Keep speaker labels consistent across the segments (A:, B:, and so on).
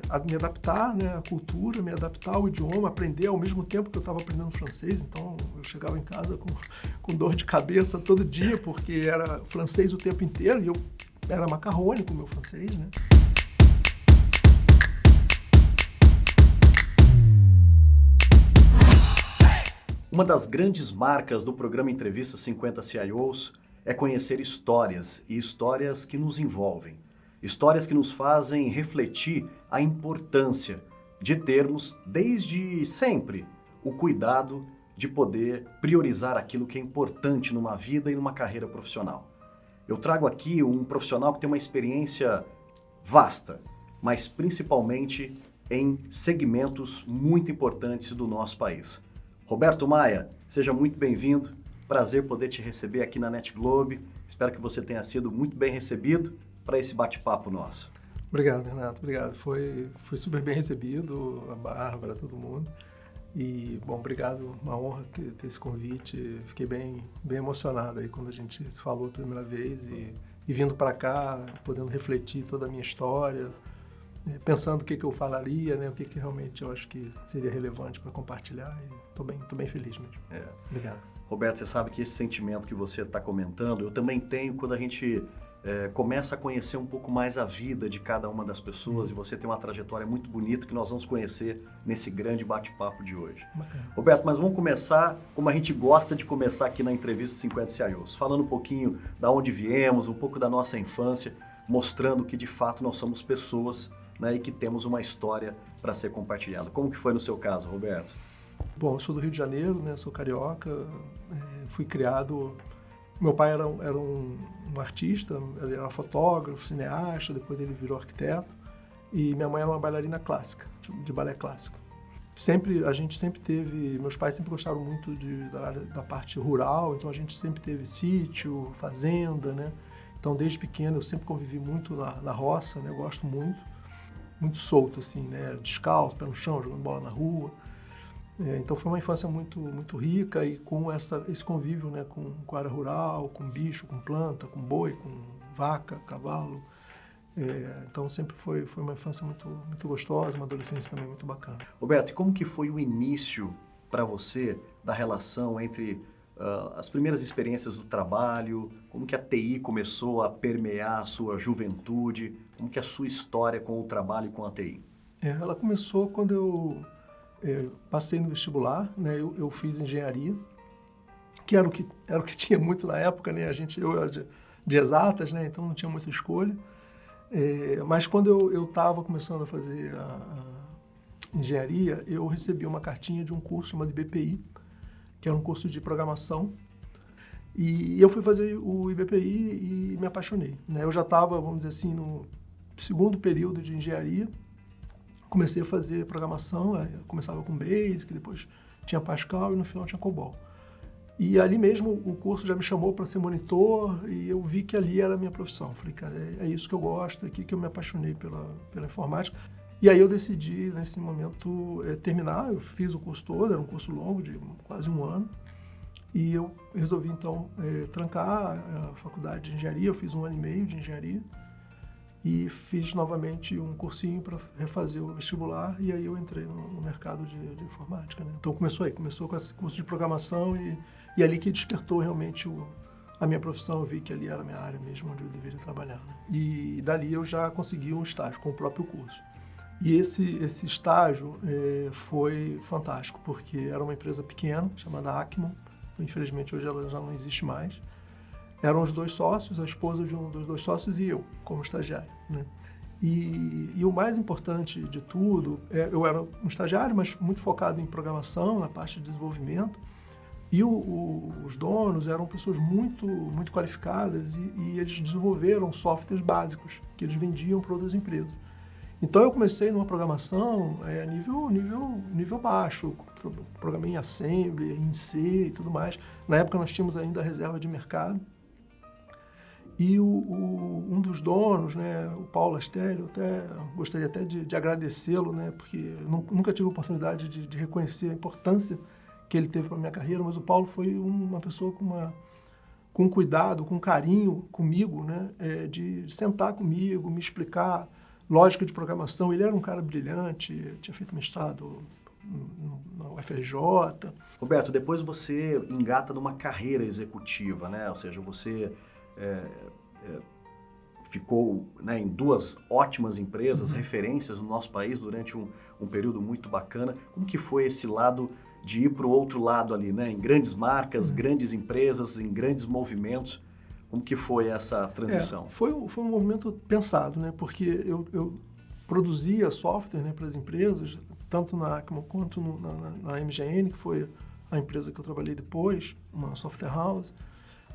A: a me adaptar, né, à cultura, me adaptar ao idioma, aprender ao mesmo tempo que eu estava aprendendo francês. Então, eu chegava em casa com dor de cabeça todo dia, porque era francês o tempo inteiro e eu era macarrônico o meu francês, né?
B: Uma das grandes marcas do programa Entrevista 50 CIOs é conhecer histórias e histórias que nos envolvem. Histórias que nos fazem refletir a importância de termos, desde sempre, o cuidado de poder priorizar aquilo que é importante numa vida e numa carreira profissional. Eu trago aqui um profissional que tem uma experiência vasta, mas principalmente em segmentos muito importantes do nosso país. Roberto Maia, seja muito bem-vindo. Prazer poder te receber aqui na NetGlobe. Espero que você tenha sido muito bem recebido para esse bate-papo nosso.
A: Obrigado, Renato. Obrigado. Foi super bem recebido, a Bárbara, todo mundo. E, bom, obrigado. Uma honra ter esse convite. Fiquei bem emocionado aí quando a gente se falou a primeira vez e vindo para cá, podendo refletir toda a minha história, pensando o que eu falaria, né? O que realmente eu acho que seria relevante para compartilhar. Estou bem feliz mesmo. Obrigado.
B: Roberto, você sabe que esse sentimento que você está comentando, eu também tenho quando a gente começa a conhecer um pouco mais a vida de cada uma das pessoas, e você tem uma trajetória muito bonita que nós vamos conhecer nesse grande bate-papo de hoje.
A: Bacana.
B: Roberto, mas vamos começar como a gente gosta de começar aqui na Entrevista 50 CIOs, falando um pouquinho da onde viemos, um pouco da nossa infância, mostrando que de fato nós somos pessoas, né, e que temos uma história para ser compartilhada. Como que foi no seu caso, Roberto?
A: Bom, eu sou do Rio de Janeiro, né, sou carioca, fui criado... Meu pai era um artista, ele era fotógrafo, cineasta, depois ele virou arquiteto, e minha mãe era uma bailarina clássica, de balé clássico. A gente sempre teve, meus pais sempre gostaram muito da parte rural, então a gente sempre teve sítio, fazenda, né? Então desde pequeno eu sempre convivi muito na roça, né? Eu gosto muito solto assim, né? Descalço, pé no chão, jogando bola na rua. Então foi uma infância muito rica e com esse convívio, né, com a área rural, com bicho, com planta, com boi, com vaca, cavalo. Então sempre foi uma infância muito gostosa, uma adolescência também muito bacana.
B: Roberto, e como que foi o início para você da relação entre as primeiras experiências do trabalho, como que a TI começou a permear a sua juventude, como que é a sua história com o trabalho e com a TI?
A: Ela começou quando eu passei no vestibular, né? Eu fiz engenharia, que era o que tinha muito na época, né? Eu era de exatas, né? Então não tinha muita escolha. Mas quando eu estava começando a fazer a engenharia, eu recebi uma cartinha de um curso chamado IBPI, que era um curso de programação. E eu fui fazer o IBPI e me apaixonei, né? Eu já estava, vamos dizer assim, no segundo período de engenharia. Comecei a fazer programação, começava com Basic, depois tinha Pascal e no final tinha COBOL. E ali mesmo o curso já me chamou para ser monitor e eu vi que ali era a minha profissão. Falei, cara, é isso que eu gosto, é aqui que eu me apaixonei pela informática. E aí eu decidi, nesse momento, terminar. Eu fiz o curso todo, era um curso longo, de quase um ano. E eu resolvi, então, trancar a faculdade de engenharia. Eu fiz 1 ano e meio de engenharia. E fiz novamente um cursinho para refazer o vestibular e aí eu entrei no mercado de informática, né? Então começou com esse curso de programação e ali que despertou realmente a minha profissão. Eu vi que ali era a minha área mesmo, onde eu deveria trabalhar, né? E dali eu já consegui um estágio com o próprio curso. E esse estágio foi fantástico, porque era uma empresa pequena, chamada Acmon. Infelizmente hoje ela já não existe mais. Eram os 2 sócios, a esposa de um dos 2 sócios e eu, como estagiário, né? E o mais importante de tudo, eu era um estagiário, mas muito focado em programação, na parte de desenvolvimento, e os donos eram pessoas muito qualificadas e eles desenvolveram softwares básicos que eles vendiam para outras empresas. Então eu comecei numa programação nível baixo, programei em Assembly, em C e tudo mais. Na época nós tínhamos ainda a reserva de mercado. E um dos donos, né, o Paulo Astelli, eu gostaria até de agradecê-lo, né, porque nunca tive a oportunidade de reconhecer a importância que ele teve para a minha carreira, mas o Paulo foi uma pessoa com cuidado, com carinho comigo, né, de sentar comigo, me explicar lógica de programação. Ele era um cara brilhante, tinha feito mestrado na UFRJ.
B: Roberto, depois você engata numa carreira executiva, né? Ou seja, você ficou, né, em 2 ótimas empresas, referências no nosso país durante um período muito bacana. Como que foi esse lado de ir para o outro lado ali, né? Em grandes marcas, grandes empresas, em grandes movimentos. Como que foi essa transição?
A: Foi um movimento pensado, né? Porque eu produzia software, né, para as empresas, tanto na Acma quanto na MGN, que foi a empresa que eu trabalhei depois, uma software house.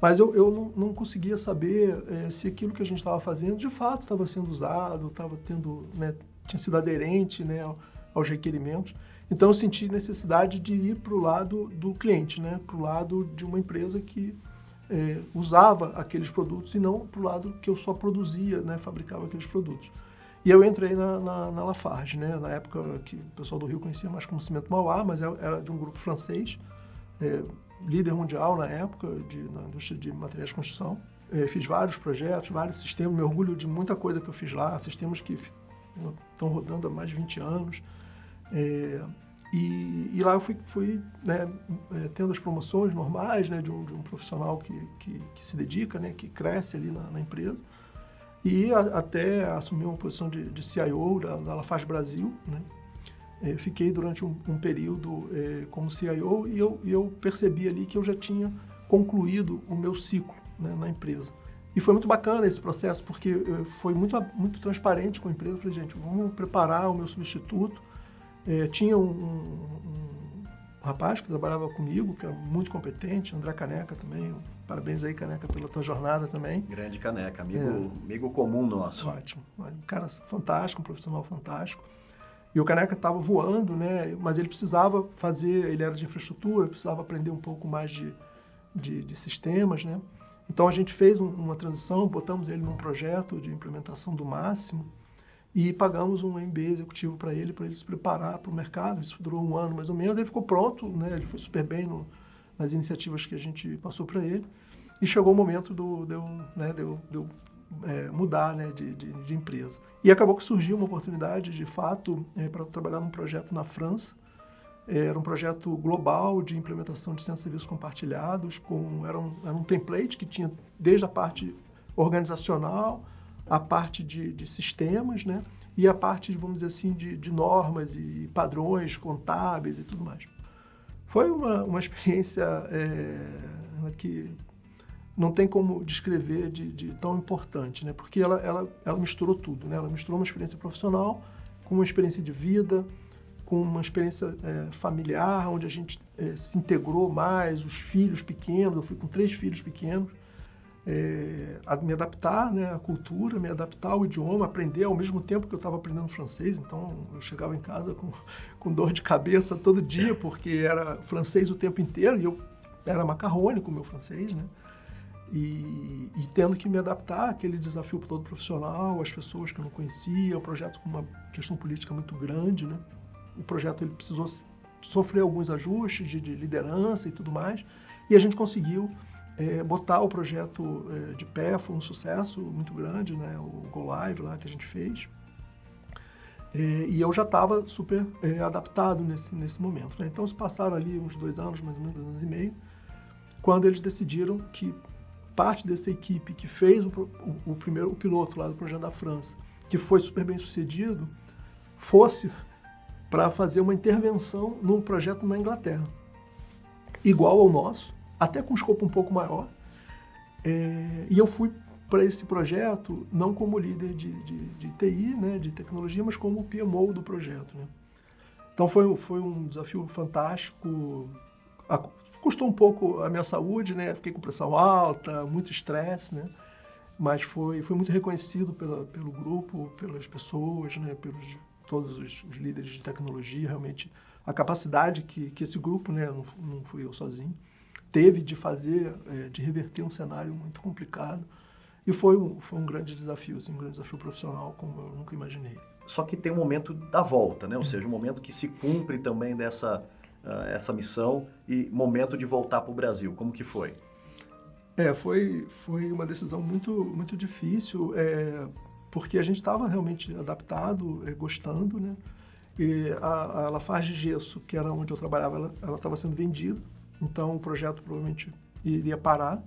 A: Mas eu não conseguia saber se aquilo que a gente estava fazendo de fato estava sendo usado, estava tendo, né, tinha sido aderente, né, aos requerimentos. Então eu senti necessidade de ir para o lado do cliente, né, para o lado de uma empresa que usava aqueles produtos e não para o lado que eu só produzia, né, fabricava aqueles produtos. E eu entrei na Lafarge, né, na época que o pessoal do Rio conhecia mais como Cimento Mauá, mas era de um grupo francês, líder mundial na época na indústria de materiais de construção. Fiz vários projetos, vários sistemas, me orgulho de muita coisa que eu fiz lá, sistemas que estão rodando há mais de 20 anos. E lá eu fui né, tendo as promoções normais, né, de um profissional que se dedica, né, que cresce ali na empresa. E até assumi uma posição de CIO da Lafarge Brasil, né. Fiquei durante um período como CIO e eu percebi ali que eu já tinha concluído o meu ciclo, né, na empresa. E foi muito bacana esse processo, porque foi muito transparente com a empresa. Eu falei, gente, vamos preparar o meu substituto. Tinha um rapaz que trabalhava comigo, que era muito competente, André Caneca também. Parabéns aí, Caneca, pela tua jornada também.
B: Grande Caneca, amigo comum nosso.
A: Ótimo. Um cara fantástico, um profissional fantástico. E o Caneca estava voando, né? Mas ele precisava ele era de infraestrutura, precisava aprender um pouco mais de sistemas, né? Então a gente fez uma transição, botamos ele num projeto de implementação do Máximo e pagamos um MBA executivo para ele se preparar para o mercado. Isso durou 1 ano mais ou menos, ele ficou pronto, né? Ele foi super bem nas iniciativas que a gente passou para ele. E chegou o momento de eu mudar, né, de empresa. E acabou que surgiu uma oportunidade, de fato, para trabalhar num projeto na França. Era um projeto global de implementação de centros de serviços compartilhados, era um template que tinha desde a parte organizacional, a parte de sistemas, né, e a parte, vamos dizer assim, de normas e padrões contábeis e tudo mais. Foi uma experiência que não tem como descrever de tão importante, né? Porque ela misturou tudo, né? Ela misturou uma experiência profissional com uma experiência de vida, com uma experiência familiar, onde a gente se integrou mais, os filhos pequenos. Eu fui com 3 filhos pequenos, a me adaptar, né, à cultura, me adaptar ao idioma, aprender ao mesmo tempo que eu estava aprendendo francês. Então eu chegava em casa com dor de cabeça todo dia, porque era francês o tempo inteiro e eu era macarrônico o meu francês, né? E tendo que me adaptar àquele desafio todo profissional, às pessoas que eu não conhecia, o projeto com uma questão política muito grande, né? O projeto ele precisou sofrer alguns ajustes de liderança e tudo mais, e a gente conseguiu botar o projeto de pé. Foi um sucesso muito grande, né? O Go Live lá que a gente fez. E eu já estava super adaptado nesse momento, né? Então se passaram ali uns 2 anos, mais ou menos 2 anos e meio, quando eles decidiram que parte dessa equipe que fez o piloto lá do projeto da França, que foi super bem sucedido, fosse para fazer uma intervenção num projeto na Inglaterra, igual ao nosso, até com um escopo um pouco maior. E eu fui para esse projeto não como líder de TI, né, de tecnologia, mas como PMO do projeto, né? Então foi um desafio fantástico. Custou um pouco a minha saúde, né? Fiquei com pressão alta, muito estresse, né? Mas foi muito reconhecido pelo grupo, pelas pessoas, né? Pelos todos os líderes de tecnologia. Realmente a capacidade que esse grupo, né? Não fui eu sozinho, teve de fazer, de reverter um cenário muito complicado. E foi um grande desafio, assim, um grande desafio profissional, como eu nunca imaginei.
B: Só que tem um momento da volta, né? Ou seja, um momento que se cumpre também essa missão e momento de voltar para o Brasil. Como que foi?
A: Foi uma decisão muito, muito difícil, porque a gente estava realmente adaptado, gostando, né? E a Lafarge Gesso, que era onde eu trabalhava, ela estava sendo vendida, então o projeto provavelmente iria parar.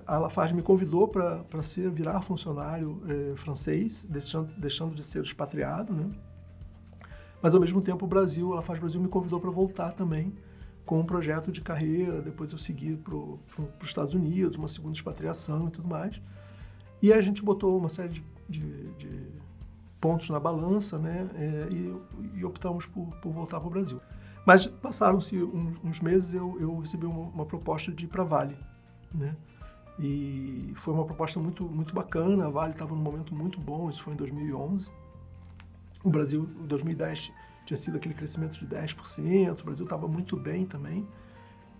A: A Lafarge me convidou para virar funcionário francês, deixando de ser expatriado, né? Mas, ao mesmo tempo, a Lafarge Brasil me convidou para voltar também com um projeto de carreira. Depois eu segui para os Estados Unidos, uma segunda expatriação e tudo mais. E a gente botou uma série de pontos na balança, né? E optamos por voltar para o Brasil. Mas passaram-se uns meses, eu recebi uma proposta de ir para a Vale, né? E foi uma proposta muito, muito bacana. A Vale estava num momento muito bom, isso foi em 2011. O Brasil, em 2010, tinha sido aquele crescimento de 10%, o Brasil estava muito bem também,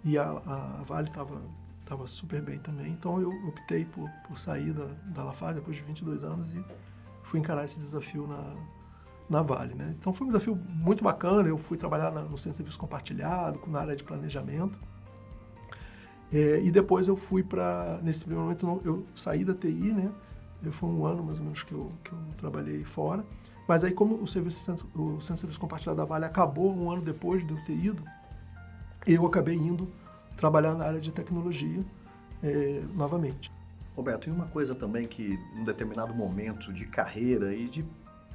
A: e a Vale estava super bem também. Então eu optei por sair da Lafarge depois de 22 anos e fui encarar esse desafio na Vale, né? Então foi um desafio muito bacana. Eu fui trabalhar no Centro de Serviço Compartilhado, na área de planejamento. E depois eu fui nesse primeiro momento, eu saí da TI, né? Foi um ano mais ou menos que eu trabalhei fora. Mas aí, como o Centro de Serviço Compartilhado da Vale acabou um ano depois de eu ter ido, eu acabei indo trabalhar na área de tecnologia novamente.
B: Roberto, e uma coisa também que, num determinado momento de carreira e de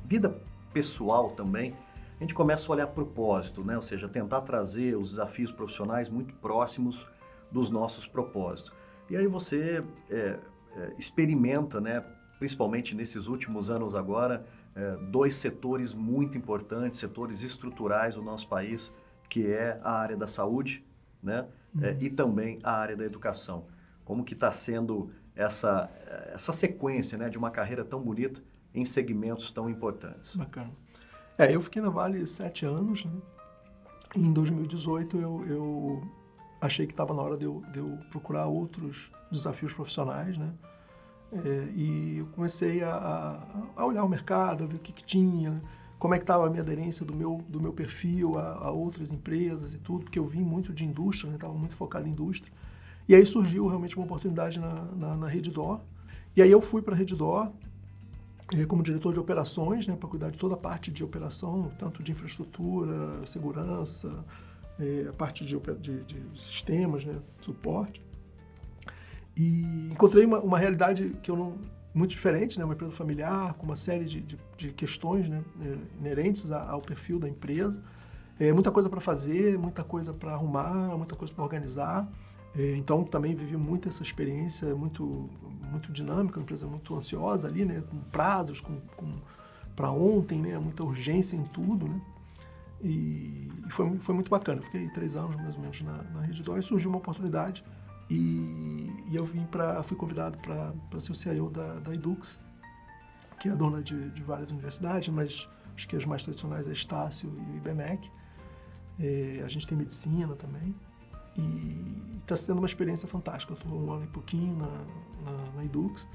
B: vida pessoal também, a gente começa a olhar propósito, né? Ou seja, tentar trazer os desafios profissionais muito próximos dos nossos propósitos. E aí você experimenta, né, principalmente nesses últimos anos agora, dois setores muito importantes, setores estruturais do nosso país, que é a área da saúde, né, e também a área da educação. Como que está sendo essa sequência, né, de uma carreira tão bonita em segmentos tão importantes?
A: Bacana. Eu fiquei na Vale 7 anos, né? Em 2018 eu achei que estava na hora de eu procurar outros desafios profissionais, né? E eu comecei a olhar o mercado, a ver o que tinha, como é que estava a minha aderência do meu perfil a outras empresas e tudo, porque eu vim muito de indústria, estava muito focado em indústria. E aí surgiu realmente uma oportunidade na Redditor. E aí eu fui para a Redditor como diretor de operações, né, para cuidar de toda a parte de operação, tanto de infraestrutura, segurança, a parte de sistemas, né, suporte. E encontrei uma realidade que eu não muito diferente, né, uma empresa familiar com uma série de questões, né, inerentes ao perfil da empresa, muita coisa para fazer, muita coisa para arrumar, muita coisa para organizar. Então também vivi muito essa experiência, muito dinâmica, uma empresa muito ansiosa ali, né, com prazos, para ontem, né, muita urgência em tudo, né. E foi muito bacana. Eu fiquei 3 anos mais ou menos na Redditor e surgiu uma oportunidade e eu fui convidado para ser o CIO da Edux, que é dona de várias universidades, mas acho que as mais tradicionais é Estácio e o IBMEC. A gente tem medicina também e está sendo uma experiência fantástica. Eu estou 1 ano e pouquinho na Edux.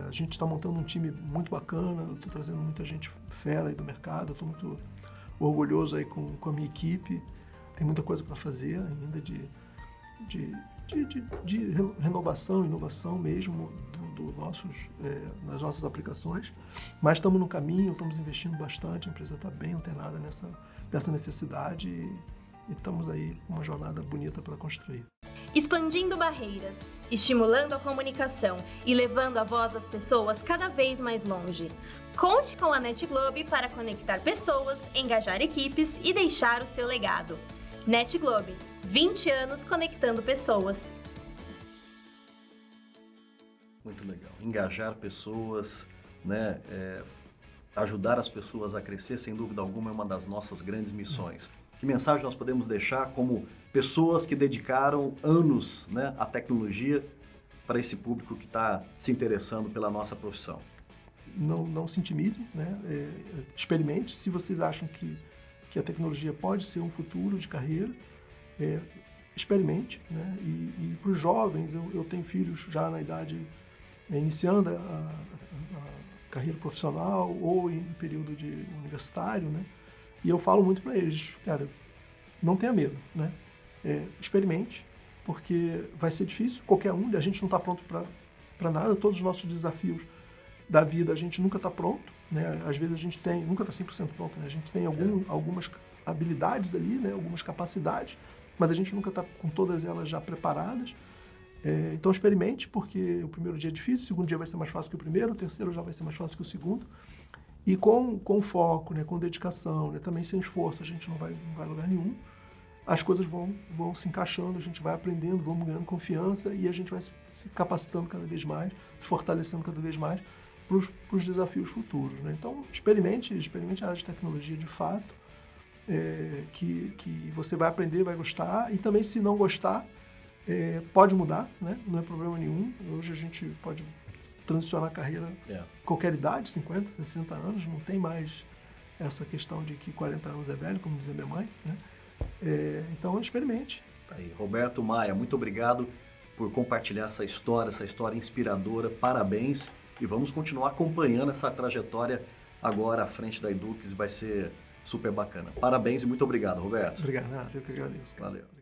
A: A gente está montando um time muito bacana, eu estou trazendo muita gente fera aí do mercado, eu estou muito orgulhoso aí com a minha equipe. Tem muita coisa para fazer ainda de renovação, inovação mesmo nas nossas aplicações, mas estamos no caminho, estamos investindo bastante, a empresa está bem antenada nessa necessidade e estamos aí com uma jornada bonita para construir.
C: Expandindo barreiras, estimulando a comunicação e levando a voz das pessoas cada vez mais longe. Conte com a NetGlobe para conectar pessoas, engajar equipes e deixar o seu legado. NetGlobe, 20 anos conectando pessoas.
B: Muito legal. Engajar pessoas, né? Ajudar as pessoas a crescer, sem dúvida alguma, é uma das nossas grandes missões. Que mensagem nós podemos deixar como pessoas que dedicaram anos, né, à tecnologia para esse público que está se interessando pela nossa profissão?
A: Não se intimide, né? Experimente. Se vocês acham que a tecnologia pode ser um futuro de carreira, experimente, né? E para os jovens, eu tenho filhos já na idade, iniciando a carreira profissional ou em período de universitário, né? E eu falo muito para eles, cara, não tenha medo, né? Experimente, porque vai ser difícil, qualquer um, a gente não está pronto para nada, todos os nossos desafios da vida, a gente nunca está pronto, né? Às vezes a gente nunca está 100% pronto, né? A gente tem algumas habilidades ali, né? Algumas capacidades, mas a gente nunca está com todas elas já preparadas. Então experimente, porque o primeiro dia é difícil, o segundo dia vai ser mais fácil que o primeiro, o terceiro já vai ser mais fácil que o segundo. E com foco, né? Com dedicação, né? Também sem esforço, a gente não vai a lugar nenhum. As coisas vão se encaixando, a gente vai aprendendo, vamos ganhando confiança e a gente vai se capacitando cada vez mais, se fortalecendo cada vez mais para os desafios futuros, né? Então, experimente a área de tecnologia de fato, que você vai aprender, vai gostar, e também, se não gostar, pode mudar, né? Não é problema nenhum. Hoje a gente pode transicionar a carreira qualquer idade, 50, 60 anos, não tem mais essa questão de que 40 anos é velho, como dizia minha mãe, né? Então, experimente.
B: Aí, Roberto Maia, muito obrigado por compartilhar essa história inspiradora. Parabéns, e vamos continuar acompanhando essa trajetória agora à frente da Edux, vai ser super bacana. Parabéns e muito obrigado, Roberto.
A: Obrigado, Renato, eu que agradeço.
B: Valeu.